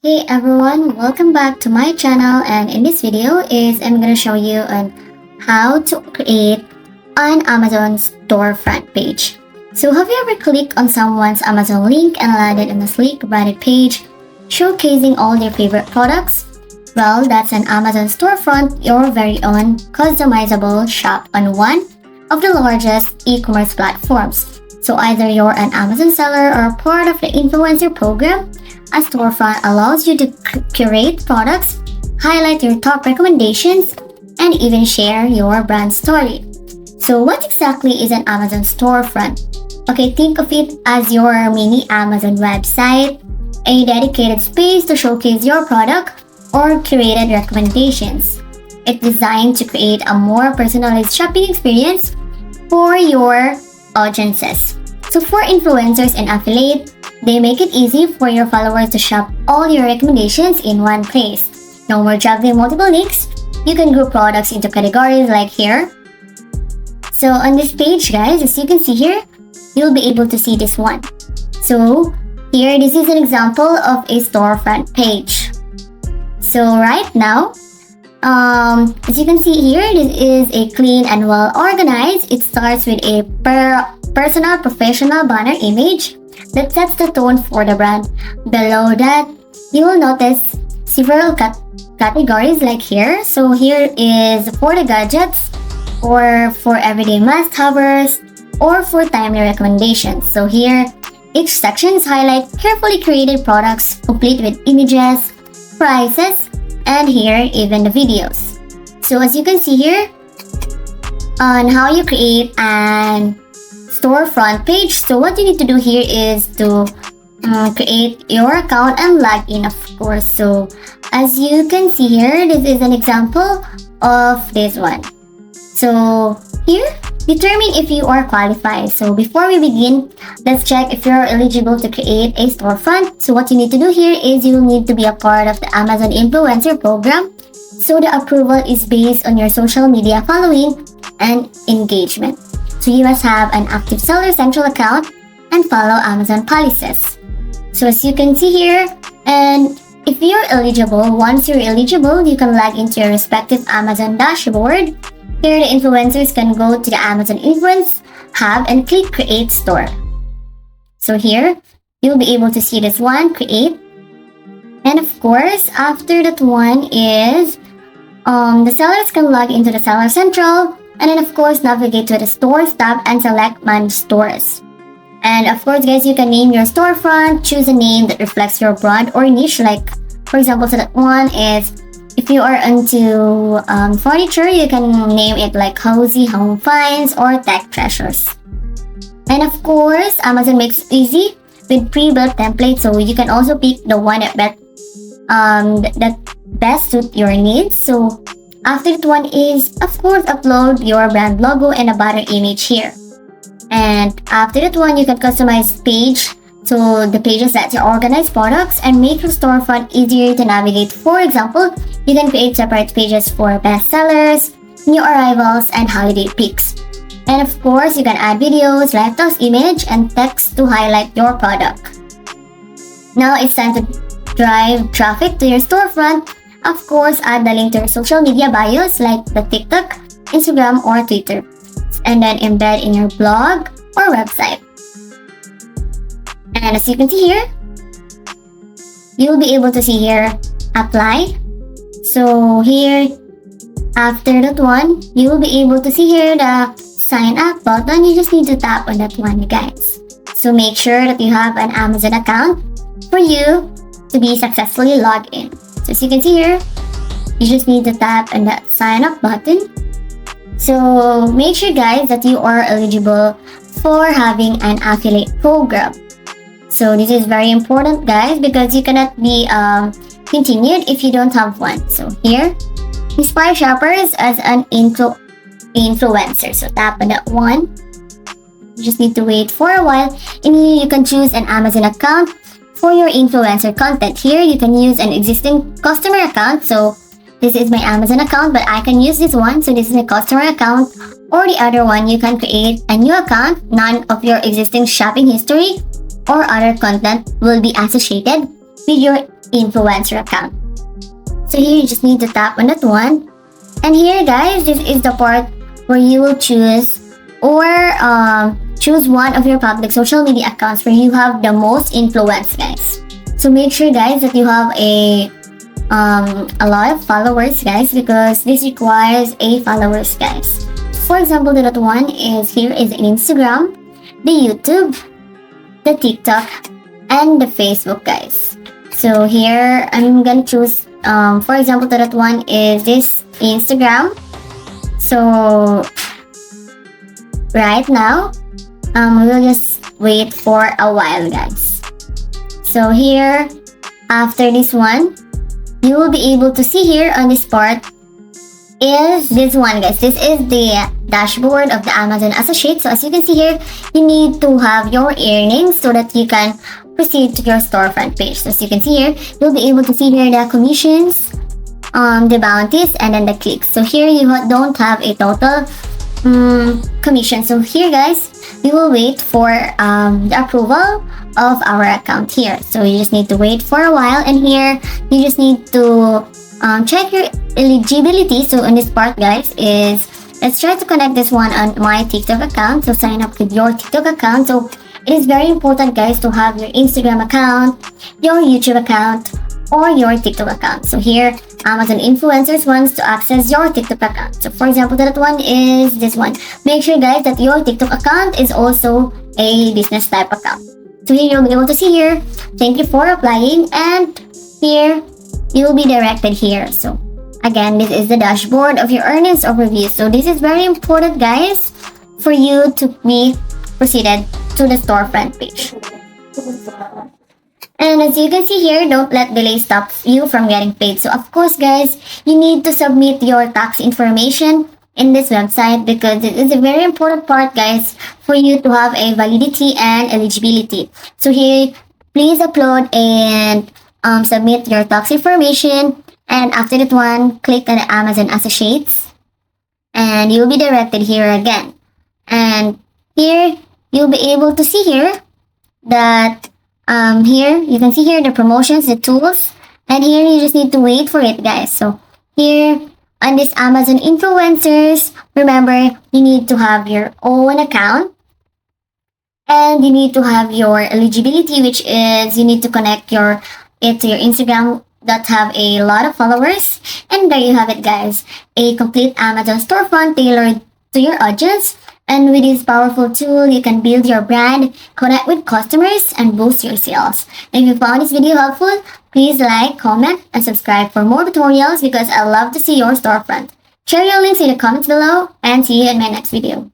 Hey everyone, welcome back to my channel, and in this video I'm going to show you on how to create an Amazon storefront page. So have you ever clicked on someone's Amazon link and landed on a sleek branded page showcasing all your favorite products? Well, that's an Amazon storefront, your very own customizable shop on one of the largest e-commerce platforms. So either you're an Amazon seller or part of the influencer program, a storefront allows you to curate products, highlight your top recommendations, and even share your brand story. So what exactly is an Amazon storefront? Okay, think of it as your mini Amazon website, a dedicated space to showcase your product or curated recommendations. It's designed to create a more personalized shopping experience for your audiences. So for influencers and affiliates, they make it easy for your followers to shop all your recommendations in one place. No more juggling multiple links. You can group products into categories like here. So on this page, guys, as you can see here, you'll be able to see this one. So here, this is an example of a storefront page. So right now, as you can see here, this is a clean and well organized. It starts with a personal professional banner image that sets the tone for the brand. Below that, you will notice several categories like here. So here is for the gadgets, or for everyday must-havers, or for timely recommendations. So here, each sections highlight carefully created products complete with images, prices, and here even the videos. So as you can see here, on how you create an storefront page. So what you need to do here is to create your account and log in, of course. So as you can see here, this is an example of this one. So here, determine if you are qualified. So before we begin, let's check if you're eligible to create a storefront. So what you need to do here is you need to be a part of the Amazon influencer program. So the approval is based on your social media following and engagement. So you must have an active Seller Central account and follow Amazon policies. So as you can see here, and if you're eligible, once you're eligible, you can log into your respective Amazon dashboard. Here, the influencers can go to the Amazon Influence Hub and click Create Store. So here, you'll be able to see this one, Create. And of course, after that one is, the sellers can log into the Seller Central, and then of course navigate to the Stores tab and select Manage Stores. And of course guys, you can name your storefront, choose a name that reflects your brand or niche, like for example, so that one is, if you are into furniture, you can name it like Cozy Home Finds or Tech Treasures. And of course, Amazon makes it easy with pre-built templates, so you can also pick the one that best suit your needs. So after that one is, of course, upload your brand logo and a banner image here. And after that one, you can customize page to the pages that you organize products and make your storefront easier to navigate. For example, you can create separate pages for bestsellers, new arrivals, and holiday picks. And of course, you can add videos, live text image, and text to highlight your product. Now it's time to drive traffic to your storefront. Of course, add the link to your social media bios like the TikTok, Instagram, or Twitter, and then embed in your blog or website. And as you can see here, you'll be able to see here, apply. So here, after that one, you will be able to see here the sign up button. You just need to tap on that one, guys. So make sure that you have an Amazon account for you to be successfully logged in. So as you can see here, you just need to tap on that sign up button. So make sure guys that you are eligible for having an affiliate program. So this is very important guys, because you cannot be continued if you don't have one. So here, inspire shoppers as an influencer. So tap on that one. You just need to wait for a while, and here you can choose an Amazon account for your influencer content. Here you can use an existing customer account. So this is my Amazon account, but I can use this one. So this is my customer account, or the other one, you can create a new account. None of your existing shopping history or other content will be associated with your influencer account. So here you just need to tap on that one. And here guys, this is the part where you will choose or choose one of your public social media accounts where you have the most influence, guys. So make sure guys that you have a lot of followers, guys, because this requires a followers, guys. For example, that one is here is Instagram, the YouTube, the TikTok, and the Facebook, guys. So here I'm gonna choose for example, that one is this Instagram. So right now we'll just wait for a while, guys. So here after this one, you will be able to see here on this part is this one, guys. This is the dashboard of the Amazon associate. So as you can see here, you need to have your earnings so that you can proceed to your storefront page. So as you can see here, you'll be able to see here the commissions, the bounties, and then the clicks. So here you don't have a total commission. So here guys, we will wait for the approval of our account here. So you just need to wait for a while, and here you just need to check your eligibility. So in this part guys is, let's try to connect this one on my TikTok account. So sign up with your TikTok account. So it is very important guys to have your Instagram account, your YouTube account, or your TikTok account. So here Amazon influencers wants to access your TikTok account. So for example, that one is this one. Make sure guys that your TikTok account is also a business type account. So here you'll be able to see here, thank you for applying, and here you will be directed here. So again, this is the dashboard of your earnings overview. So this is very important guys for you to be proceeded to the storefront page. And as you can see here, don't let delay stop you from getting paid. So of course guys, you need to submit your tax information in this website because it is a very important part guys for you to have a validity and eligibility. So here, please upload and submit your tax information, and after that one, click on the Amazon Associates, and you'll be directed here again. And here, you'll be able to see here that here you can see here the promotions, the tools, and here you just need to wait for it guys. So here on this Amazon influencers, remember you need to have your own account, and you need to have your eligibility, which is you need to connect it to your Instagram that have a lot of followers. And there you have it guys, a complete Amazon storefront tailored to your audience. And with this powerful tool, you can build your brand, connect with customers, and boost your sales. If you found this video helpful, please like, comment, and subscribe for more tutorials because I love to see your storefront. Share your links in the comments below, and see you in my next video.